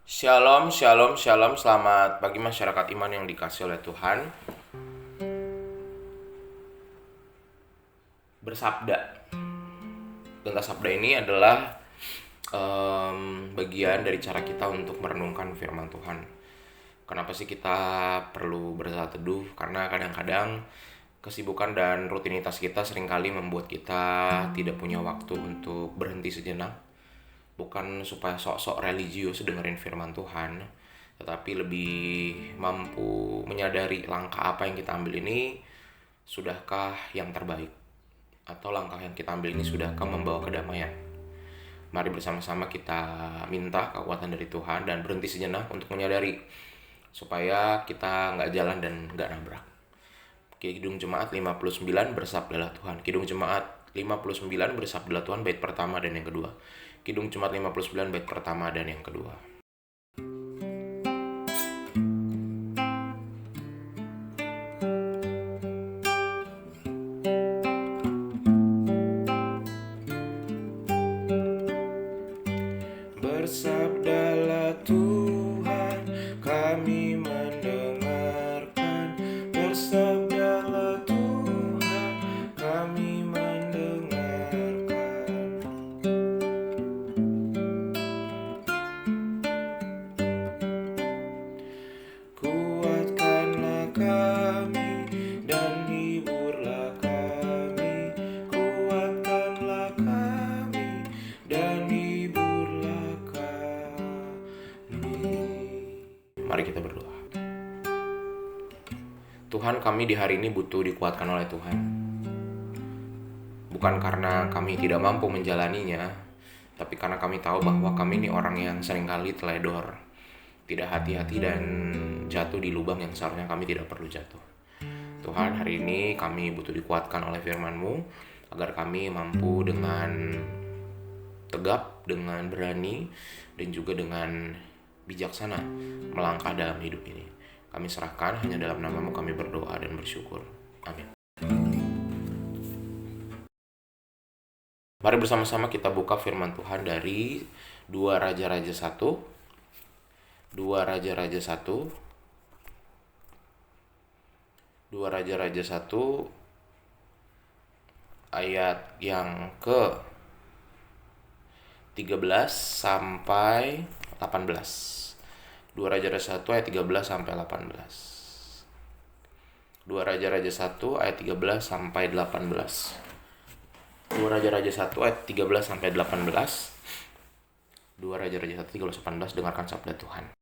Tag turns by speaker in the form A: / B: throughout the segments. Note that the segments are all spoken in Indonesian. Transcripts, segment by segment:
A: Shalom, shalom, shalom. Selamat pagi masyarakat iman yang dikasih oleh Tuhan. Bersabda. Tentang sabda ini adalah bagian dari cara kita untuk merenungkan firman Tuhan. Kenapa sih kita perlu bersaat teduh? Karena kadang-kadang kesibukan dan rutinitas kita seringkali membuat kita tidak punya waktu untuk berhenti sejenak. Bukan supaya sok-sok religius dengerin firman Tuhan, tetapi lebih mampu menyadari langkah apa yang kita ambil ini sudahkah yang terbaik, atau langkah yang kita ambil ini sudahkah membawa kedamaian. Mari bersama-sama kita minta kekuatan dari Tuhan dan berhenti sejenak untuk menyadari supaya kita nggak jalan dan nggak nabrak. Kidung Jemaat 59 bersabdalah Tuhan. Kidung Jemaat 59 bersabdalah Tuhan, bait pertama dan yang kedua. Kidung Jemaat 59 bait pertama dan yang kedua. Bersabdalah Tuhan, kami mendengarkan. Bersabdalah Tuhan, kami mendengarkan. Kuatkanlah kami dan hiburlah kami. Kuatkanlah kami dan hiburlah kami. Mari kita berdoa. Tuhan, kami di hari ini butuh dikuatkan oleh Tuhan. Bukan karena kami tidak mampu menjalaninya, tapi karena kami tahu bahwa kami ini orang yang seringkali teledor, tidak hati-hati dan jatuh di lubang yang seharusnya kami tidak perlu jatuh. Tuhan, hari ini kami butuh dikuatkan oleh firman-Mu agar kami mampu dengan tegap, dengan berani, dan juga dengan bijaksana melangkah dalam hidup ini. Kami serahkan, hanya dalam nama-Mu kami berdoa dan bersyukur. Amin. Mari bersama-sama kita buka firman Tuhan dari 2 Raja-Raja 1. 2 Raja-Raja 1. 2 Raja-Raja 1 ayat yang ke 13 sampai 18. 2 Raja-Raja 1 ayat 13 sampai 18. 2 Raja-Raja 1 ayat 13 sampai 18. 2 Raja-Raja 1 ayat 13 sampai 18. 2 Raja-Raja 1 13 18. Dengarkan sabda Tuhan.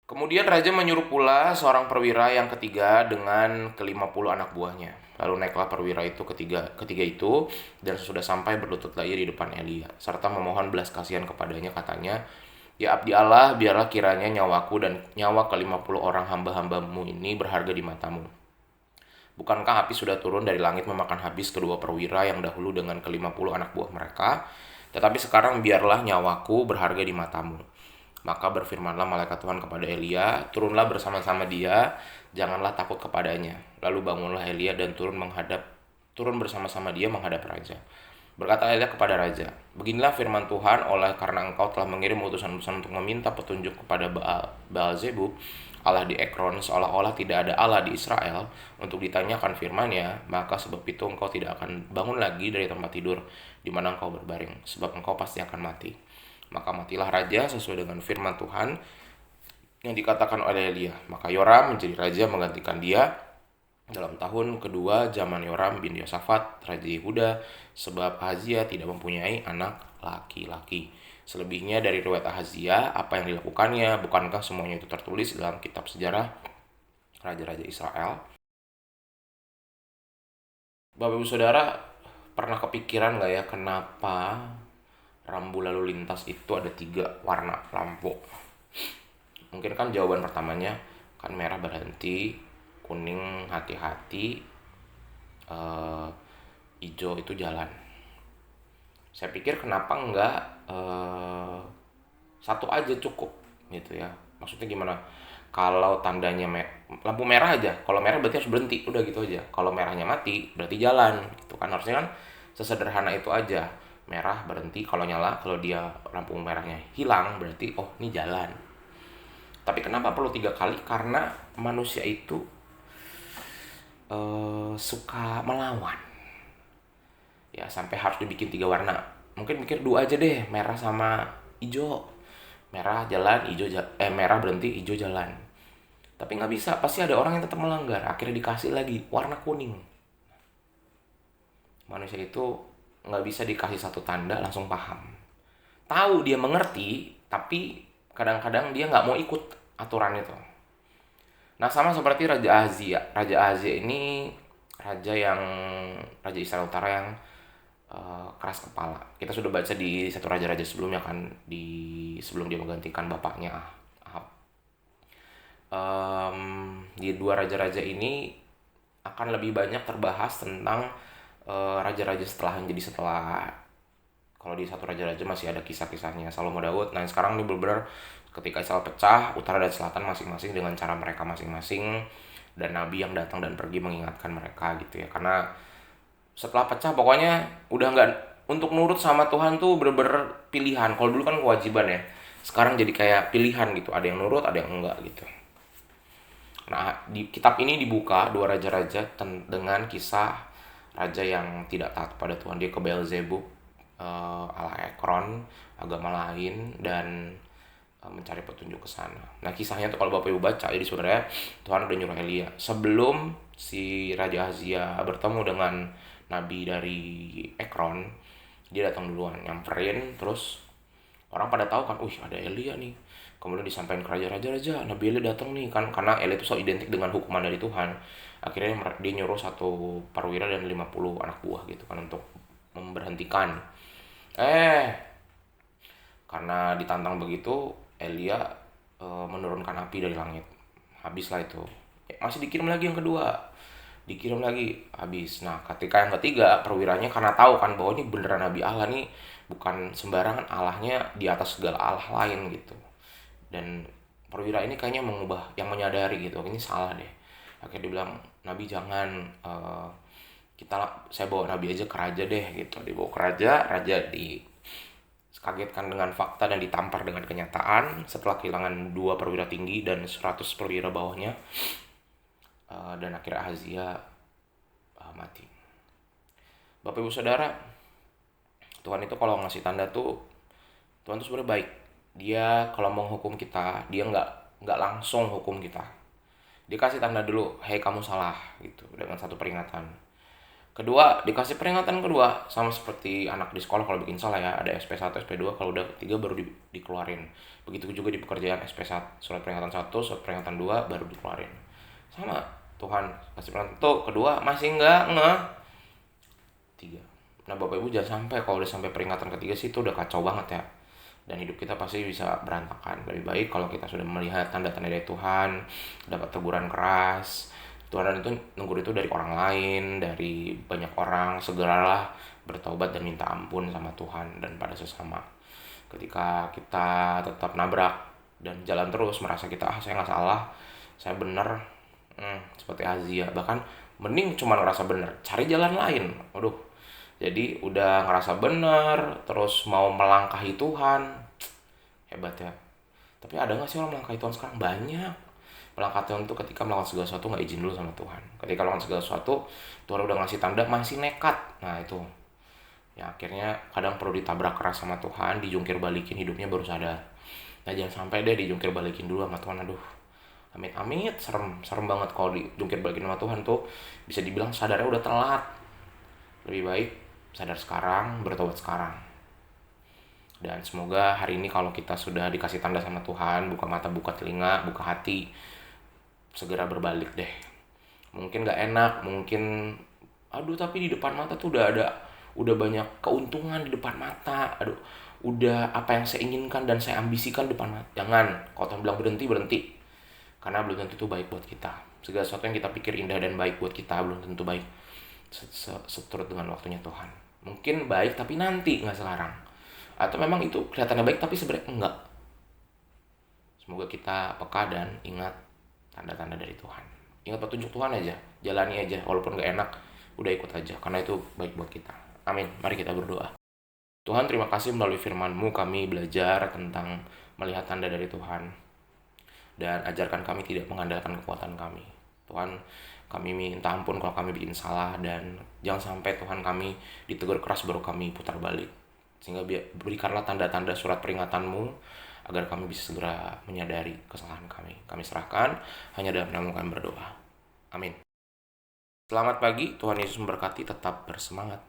A: Kemudian raja menyuruh pula seorang perwira yang ketiga dengan ke-50 anak buahnya. Lalu naiklah perwira itu ketiga itu, dan sesudah sampai berlututlah ia di depan Elia, serta memohon belas kasihan kepadanya, katanya, "Ya abdi Allah, biarlah kiranya nyawaku dan nyawa ke-50 orang hamba-hambamu ini berharga di matamu. Bukankah api sudah turun dari langit memakan habis kedua perwira yang dahulu dengan ke-50 anak buah mereka? Tetapi sekarang biarlah nyawaku berharga di matamu." Maka berfirmanlah malaikat Tuhan kepada Elia, "Turunlah bersama-sama dia, janganlah takut kepadanya." Lalu bangunlah Elia dan turun bersama-sama dia menghadap raja. Berkata Elia kepada raja, "Beginilah firman Tuhan, oleh karena engkau telah mengirim utusan-utusan untuk meminta petunjuk kepada Baal-Zebub, Allah di Ekron, seolah-olah tidak ada Allah di Israel, untuk ditanyakan firman-Nya, maka sebab itu engkau tidak akan bangun lagi dari tempat tidur di mana engkau berbaring, sebab engkau pasti akan mati." Maka matilah raja sesuai dengan firman Tuhan yang dikatakan oleh Elia. Maka Yoram menjadi raja menggantikan dia dalam tahun kedua zaman Yoram bin Yosafat raja Yehuda, sebab Ahazia tidak mempunyai anak laki-laki. Selebihnya dari riwayat Ahazia, apa yang dilakukannya, bukankah semuanya itu tertulis dalam kitab sejarah raja-raja Israel? Bapak Ibu Saudara, pernah kepikiran gak ya kenapa rambu lalu lintas itu ada 3 warna lampu? Mungkin kan jawaban pertamanya kan merah berhenti, kuning hati-hati, hijau itu jalan. Saya pikir kenapa enggak satu aja cukup gitu ya. Maksudnya gimana? Kalau tandanya lampu merah aja, kalau merah berarti harus berhenti, udah gitu aja. Kalau merahnya mati berarti jalan gitu kan, harusnya kan sesederhana itu aja. merah berhenti, kalau nyala, kalau dia lampu merahnya hilang berarti oh ini jalan. Tapi kenapa perlu 3 kali? Karena manusia itu suka melawan. Ya sampai harus dibikin 3 warna. Mungkin mikir 2 aja deh, merah sama hijau. Merah jalan, merah berhenti, hijau jalan. Tapi nggak bisa, pasti ada orang yang tetap melanggar. Akhirnya dikasih lagi warna kuning. Manusia itu nggak bisa dikasih satu tanda langsung paham. Tahu dia mengerti, tapi kadang-kadang dia nggak mau ikut aturan itu. Nah sama seperti Raja Ahazia. Raja Ahazia ini Raja Israel Utara yang keras kepala. Kita sudah baca di satu raja-raja sebelumnya kan, sebelum dia menggantikan bapaknya Ahab. Di 2 raja-raja ini akan lebih banyak terbahas tentang raja-raja setelah. Kalau di satu raja-raja masih ada kisah-kisahnya Salomo, Daud. Nah sekarang ini benar-benar ketika Israel pecah, utara dan selatan masing-masing dengan cara mereka masing-masing, dan nabi yang datang dan pergi mengingatkan mereka gitu ya. Karena setelah pecah pokoknya udah nggak, untuk nurut sama Tuhan tuh bener-bener pilihan. Kalau dulu kan kewajiban ya, sekarang jadi kayak pilihan gitu, ada yang nurut ada yang enggak gitu. Nah di kitab ini dibuka 2 raja-raja dengan kisah raja yang tidak taat pada Tuhan. Dia ke Beelzebub, ala Ekron, agama lain, dan mencari petunjuk ke sana. Nah kisahnya tuh kalau Bapak Ibu baca, jadi sebenarnya Tuhan udah nyuruh Elia sebelum si Raja Ahazia bertemu dengan nabi dari Ekron. Dia datang duluan, nyamperin, terus orang pada tahu kan, ada Elia nih. Kemudian disampaikan ke raja-raja, Nabi Elia datang nih kan, karena Elia itu so identik dengan hukuman dari Tuhan. Akhirnya dia nyuruh 1 perwira dan 50 anak buah gitu kan untuk memberhentikan. Karena ditantang begitu, Elia menurunkan api dari langit. Habislah itu. Masih dikirim lagi yang kedua. Dikirim lagi, habis. Nah ketika yang ketiga, perwiranya karena tahu kan bahwa ini beneran Nabi Allah nih, bukan sembarangan, Allahnya di atas segala Allah lain gitu. Dan perwira ini kayaknya menyadari gitu, ini salah deh. Akhirnya dia bilang, Nabi jangan, saya bawa Nabi aja ke raja deh gitu. Dibawa ke raja dikagetkan dengan fakta dan ditampar dengan kenyataan setelah kehilangan 2 perwira tinggi dan 100 perwira bawahnya. Dan akhirnya Ahazia mati. Bapak Ibu Saudara, Tuhan itu kalau ngasih tanda tuh, Tuhan tuh sebenarnya baik. Dia kalau mau hukum kita, dia nggak langsung hukum kita. Dia kasih tanda dulu, hei kamu salah gitu, dengan 1 peringatan. Kedua, dikasih peringatan kedua, sama seperti anak di sekolah kalau bikin salah ya, ada SP1, SP2, kalau udah 3 baru dikeluarin. Begitu juga di pekerjaan SP1, surat peringatan 1, surat peringatan 2 baru dikeluarin. Sama, Tuhan kasih peringatan tuh, kedua masih nggak 3. Nah Bapak Ibu jangan sampai, kalau udah sampai peringatan ketiga sih itu udah kacau banget ya. Dan hidup kita pasti bisa berantakan. Lebih baik kalau kita sudah melihat tanda-tanda dari Tuhan, dapat teguran keras, Tuhan itu nunggu itu dari orang lain, dari banyak orang, segeralah bertobat dan minta ampun sama Tuhan dan pada sesama. Ketika kita tetap nabrak dan jalan terus merasa kita saya nggak salah, saya benar, seperti Ahazia, bahkan mending cuma ngerasa benar, cari jalan lain. Jadi udah ngerasa benar, terus mau melangkahi Tuhan, hebat ya. Tapi ada nggak sih orang melangkahi Tuhan sekarang? Banyak. Melangkahi Tuhan itu ketika melakukan segala sesuatu nggak izin dulu sama Tuhan. Ketika melakukan segala sesuatu, Tuhan udah ngasih tanda masih nekat. Nah itu, ya akhirnya kadang perlu ditabrak keras sama Tuhan, dijungkir balikin hidupnya baru sadar. Nah jangan sampai deh dijungkir balikin dulu sama Tuhan. Aduh, amit-amit, serem banget kalau dijungkir balikin sama Tuhan tuh. Bisa dibilang sadarnya udah telat. Lebih baik sadar sekarang, bertobat sekarang. Dan semoga hari ini kalau kita sudah dikasih tanda sama Tuhan, buka mata, buka telinga, buka hati, segera berbalik deh. Mungkin gak enak, mungkin tapi di depan mata tuh udah banyak keuntungan di depan mata. Udah apa yang saya inginkan dan saya ambisikan depan mata. Jangan, kalau Tuhan bilang berhenti. Karena belum tentu itu baik buat kita. Segala sesuatu yang kita pikir indah dan baik buat kita belum tentu baik seturut dengan waktunya Tuhan. Mungkin baik tapi nanti, nggak sekarang. Atau memang itu kelihatannya baik tapi sebenarnya enggak. Semoga kita peka dan ingat tanda-tanda dari Tuhan. Ingat petunjuk Tuhan aja, jalani aja, walaupun nggak enak, udah ikut aja, karena itu baik buat kita. Amin. Mari kita berdoa. Tuhan, terima kasih melalui firman-Mu kami belajar tentang melihat tanda dari Tuhan. Dan ajarkan kami tidak mengandalkan kekuatan kami. Tuhan, kami minta ampun kalau kami bikin salah, dan jangan sampai Tuhan kami ditegur keras baru kami putar balik. Sehingga berikanlah tanda-tanda surat peringatan-Mu agar kami bisa segera menyadari kesalahan kami. Kami serahkan hanya dalam nama kami berdoa. Amin. Selamat pagi, Tuhan Yesus memberkati, tetap bersemangat.